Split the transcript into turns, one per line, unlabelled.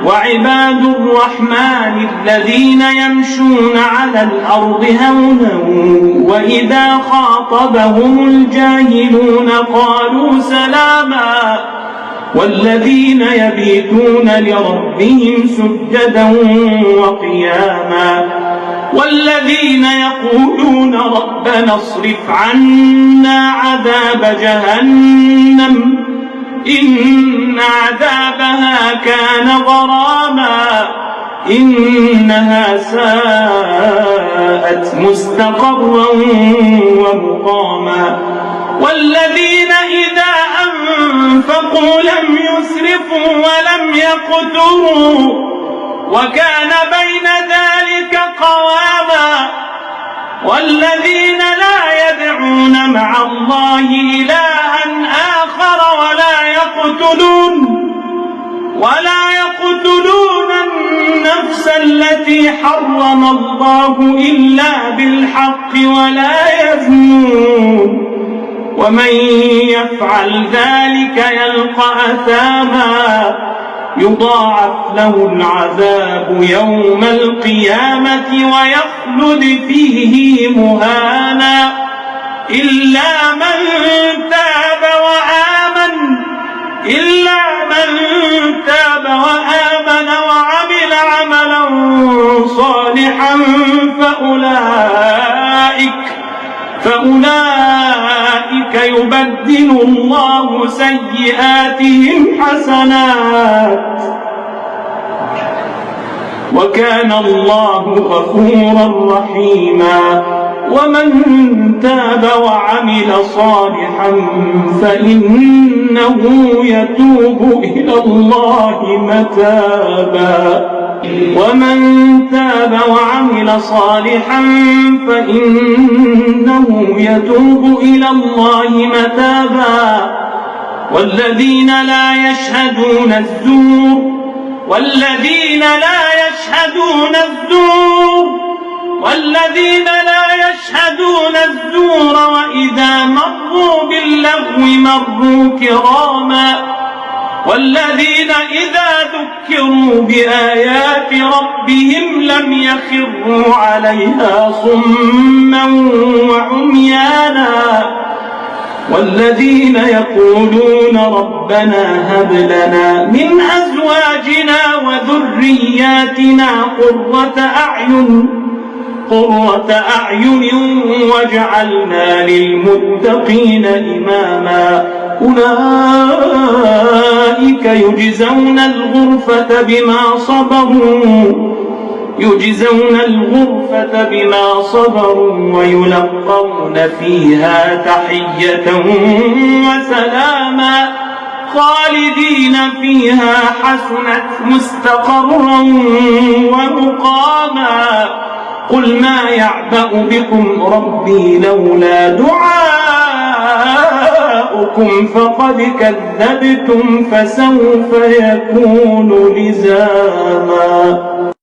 وعباد الرحمن الذين يمشون على الأرض هونا وإذا خاطبهم الجاهلون قالوا سلاما والذين يبيتون لربهم سجدا وقياما والذين يقولون ربنا اصرف عنا عذاب جهنم إن عذابها كان غراما إنها ساءت مستقرا ومقاما والذين إذا أنفقوا لم يسرفوا ولم يقتروا وكان بين ذلك قواما والذين لا يدعون مع الله إلها آخر ولا يقتلون النفس التي حرم الله إلا بالحق ولا يزنون ومن يفعل ذلك يلقى أثاما يضاعف له العذاب يوم القيامة ويخلد فيه مهانا إلا من تاب وعمل عملا صالحا فأولئك يبدل الله سيئاتهم حسنات وكان الله غفورا رحيما ومن تاب وعمل صالحا فإنه يتوب إلى الله متابا والذين لا يشهدون الزور وإذا مروا باللغو مروا كراما والذين إذا ذكروا بآيات ربهم لم يخروا عليها صما وعميانا والذين يقولون ربنا هب لنا من أزواجنا وذرياتنا قرة أعين واجعلنا للمتقين إماما أولئك يجزون الغرفة بما صبروا ويلقون فيها تحية وسلاما خالدين فيها حسنت مستقرا ومقاما قل ما يعبأ بكم ربي لولا دعاؤكم فقد كذبتم فسوف يكون لزاما.